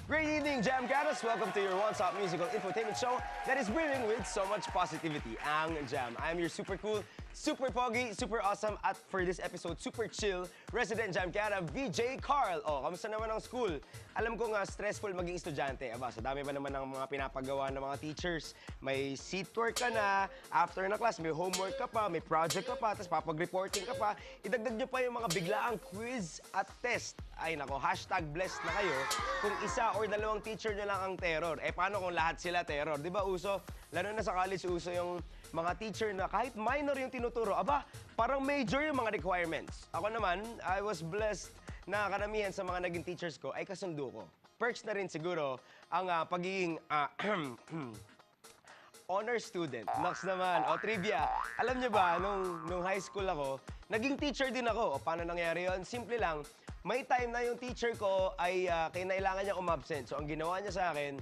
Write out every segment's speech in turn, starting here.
Great evening, Jam Gatas! Welcome to your one-stop musical infotainment show that is brimming with so much positivity, ang Jam. I'm your super cool, super pogi, super awesome, at for this episode, super chill, resident Jam Gata, VJ Carl. Oh, kamusta naman ang school? Alam ko nga, stressful maging estudyante. Aba, sa dami pa naman ng mga pinapagawa ng mga teachers. May seat work ka na, after na class, may homework ka pa, may project ka pa, tapos papag-reporting ka pa. Idagdag nyo pa yung mga biglaang quiz at test. Ay nako, hashtag blessed na kayo kung isa or dalawang teacher nyo lang ang terror. Eh paano kung lahat sila terror? Di ba uso? Lalo na sa college, uso yung mga teacher na kahit minor yung tinuturo, aba, parang major yung mga requirements. Ako naman, I was blessed na karamihan sa mga naging teachers ko ay kasundo ko. Perks na rin siguro ang pagiging honor student. Nox naman. O, trivia. Alam niyo ba, nung high school ako, naging teacher din ako. O, paano nangyari yun? Simple lang. May time na yung teacher ko ay kinailangan niya umabsent. So, ang ginawa niya sa akin,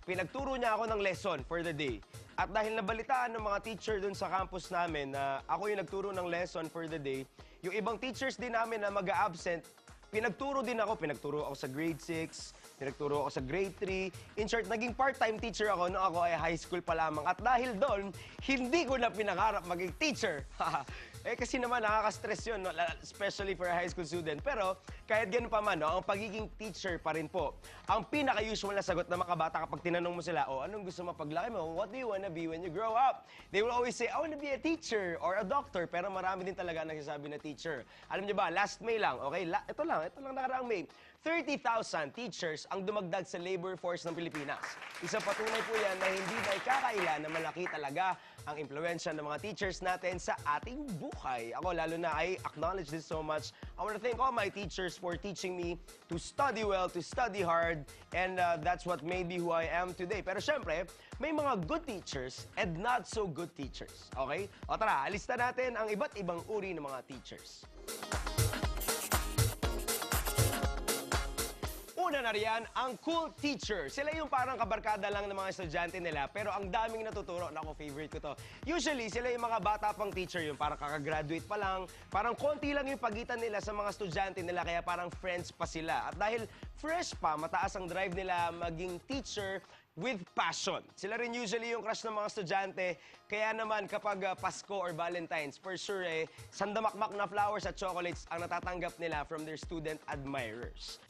pinagturo niya ako ng lesson for the day. At dahil nabalitaan ng mga teacher dun sa campus namin na ako yung nagturo ng lesson for the day, yung ibang teachers din namin na mag-a-absent, pinagturo din ako. Pinagturo ako sa grade 6, pinagturo ako sa grade 3. In short, naging part-time teacher ako nung ako ay high school pa lamang. At dahil doon, hindi ko na pinangarap maging teacher. Eh kasi naman nakaka-stress yun, no? Especially for a high school student. Pero kahit ganun pa man, no? Ang pagiging teacher pa rin po. Ang pinaka-usual na sagot ng mga bata kapag tinanong mo sila, oh, anong gusto mo paglaki mo? What do you wanna be when you grow up? They will always say, I wanna be a teacher or a doctor. Pero marami din talaga nagsasabi na teacher. Alam niyo ba, last May lang, okay? Ito lang nakaraang May. 30,000 teachers ang dumagdag sa labor force ng Pilipinas. Isang patunay po yan na hindi na ikakaila na malaki talaga ang impluensya ng mga teachers natin sa ating buhay. Ako lalo na, I acknowledge this so much. I want to thank all my teachers for teaching me to study well, to study hard, and that's what made me who I am today. Pero syempre, may mga good teachers and not so good teachers. Okay? O tara, alista natin ang iba't ibang uri ng mga teachers. Una na riyan, ang cool teacher. Sila yung parang kabarkada lang ng mga estudyante nila, pero ang daming natuturo. Naku, favorite ko to. Usually, sila yung mga bata pang teacher, yung parang kakagraduate pa lang, parang konti lang yung pagitan nila sa mga estudyante nila, kaya parang friends pa sila. At dahil fresh pa, mataas ang drive nila maging teacher with passion. Sila rin usually yung crush ng mga estudyante, kaya naman kapag Pasko or Valentine's, for sure sandamakmak na flowers at chocolates ang natatanggap nila from their student admirers.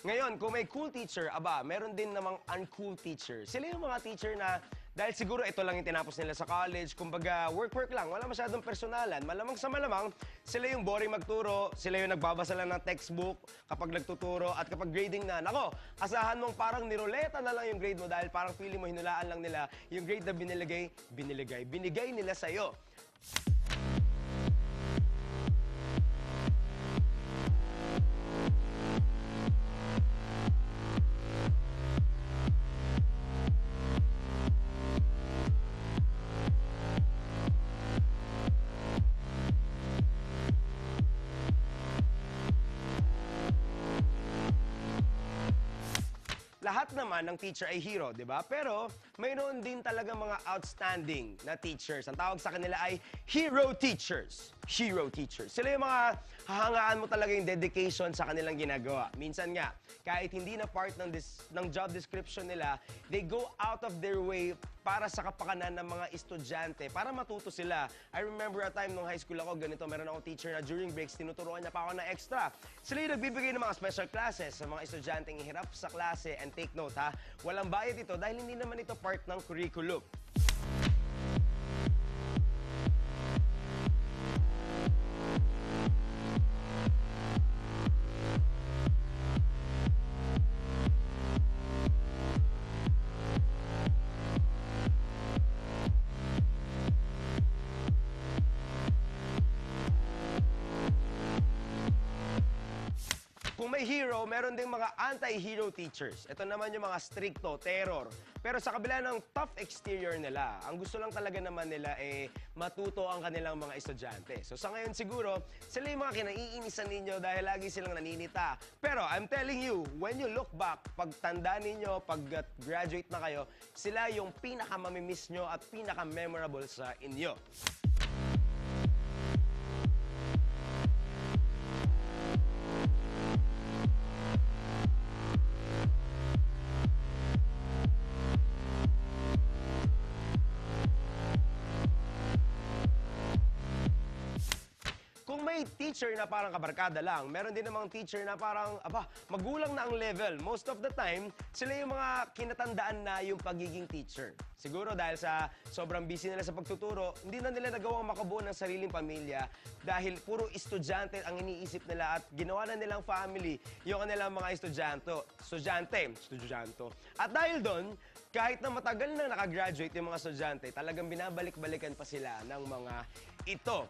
Ngayon, kung may cool teacher, aba, meron din namang uncool teacher. Sila yung mga teacher na dahil siguro ito lang yung tinapos nila sa college, kumbaga work lang, wala masyadong personalan. Malamang sa malamang, sila yung boring magturo, sila yung nagbabasa lang ng textbook kapag nagtuturo at kapag grading na. Nako, asahan mong parang niroleta na lang yung grade mo dahil parang feeling mo hinulaan lang nila yung grade na binigay nila sa'yo. Lahat naman ng teacher ay hero, di ba? Pero mayroon din talaga mga outstanding na teachers. Ang tawag sa kanila ay hero teachers. Hero teachers. Sila yung mga hahangaan mo talaga yung dedication sa kanilang ginagawa. Minsan nga, kahit hindi na part ng job description nila, they go out of their way para sa kapakanan ng mga estudyante, para matuto sila. I remember a time nung high school ako, ganito, meron akong teacher na during breaks, tinuturuan niya pa ako na extra. Sila yung nagbibigay ng mga special classes sa mga estudyanteng hirap sa klase. And take note ha, walang bayad ito dahil hindi naman ito part ng curriculum. Kung may hero, meron ding mga anti-hero teachers. Ito naman yung mga stricto, terror. Pero sa kabila ng tough exterior nila, ang gusto lang talaga naman nila matuto ang kanilang mga estudyante. So sa ngayon siguro, sila yung mga kinaiinisan ninyo dahil lagi silang naninita. Pero I'm telling you, when you look back, pagtanda ninyo, pag-graduate na kayo, sila yung pinaka-mamimiss nyo at pinaka-memorable sa inyo. Kung may teacher na parang kabarkada lang, meron din namang teacher na parang, magulang na ang level. Most of the time, sila yung mga kinatandaan na yung pagiging teacher. Siguro dahil sa sobrang busy nila sa pagtuturo, hindi na nila nagawang makabuo ng sariling pamilya dahil puro estudyante ang iniisip nila at ginawa na nilang family yung kanilang mga estudyante. At dahil doon, kahit na matagal na nakagraduate yung mga estudyante, talagang binabalik-balikan pa sila ng mga ito.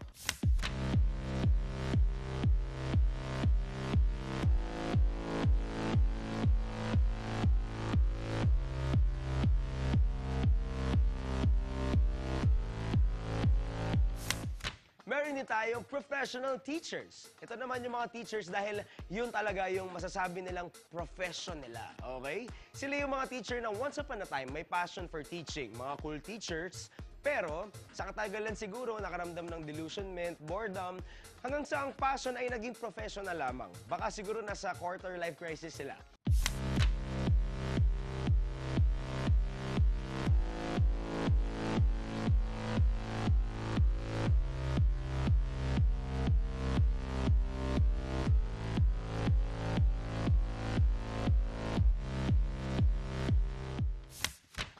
Meron din tayong professional teachers. Ito naman yung mga teachers dahil yun talaga yung masasabi nilang profession nila, okay? Sila yung mga teacher na once upon a time may passion for teaching, mga cool teachers, pero sa katagalan siguro nakaramdam ng delusionment, boredom, hanggang sa ang passion ay naging professional lamang. Baka siguro nasa quarter life crisis sila.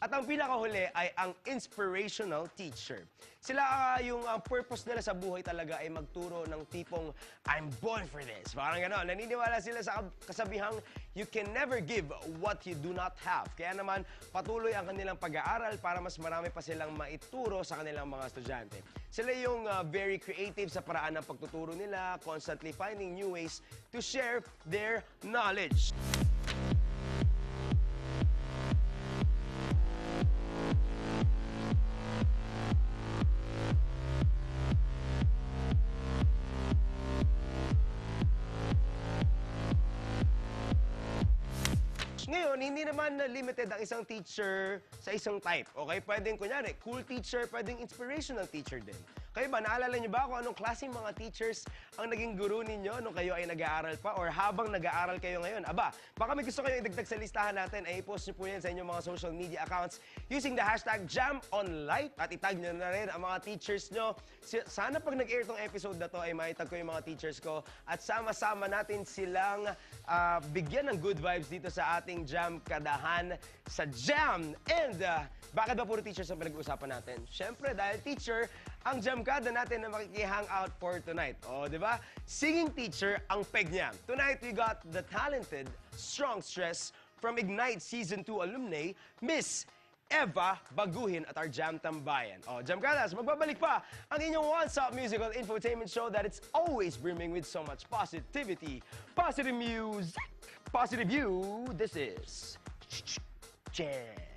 At ang pinakahuli ay ang inspirational teacher. Sila yung purpose nila sa buhay talaga ay magturo ng tipong, I'm born for this. Parang gano'n. Naniniwala sila sa kasabihang, you can never give what you do not have. Kaya naman, patuloy ang kanilang pag-aaral para mas marami pa silang maituro sa kanilang mga estudyante. Sila yung very creative sa paraan ng pagtuturo nila, constantly finding new ways to share their knowledge. Ngayon, hindi naman limited ang isang teacher sa isang type, okay? Pwedeng, kunyari, cool teacher, pwedeng inspirational teacher din. Kayo ba, naalala niyo ba kung anong klaseng mga teachers ang naging guru ninyo nung kayo ay nag-aaral pa or habang nag-aaral kayo ngayon? Baka may gusto kayo idagdag sa listahan natin, ay i-post niyo po yan sa inyong mga social media accounts using the hashtag JamOnLife at itag niyo na rin ang mga teachers nyo. Sana pag nag-air tong episode na to ay maitag ko yung mga teachers ko at sama-sama natin silang bigyan ng good vibes dito sa ating Jam Kadahan sa Jam. And bakit ba puro teachers ang pinag-uusapan natin? Siyempre, dahil teacher, ang Jam Kada natin na makiki-hangout for tonight. O, di ba? Singing teacher ang peg niya. Tonight, we got the talented, strong stress from Ignite Season 2 alumni, Miss Eva Baguhin at our Jam Tambayan. O, Jam Kadas, magbabalik pa ang inyong one-stop musical infotainment show that it's always brimming with so much positivity, positive music, positive you. This is Jam.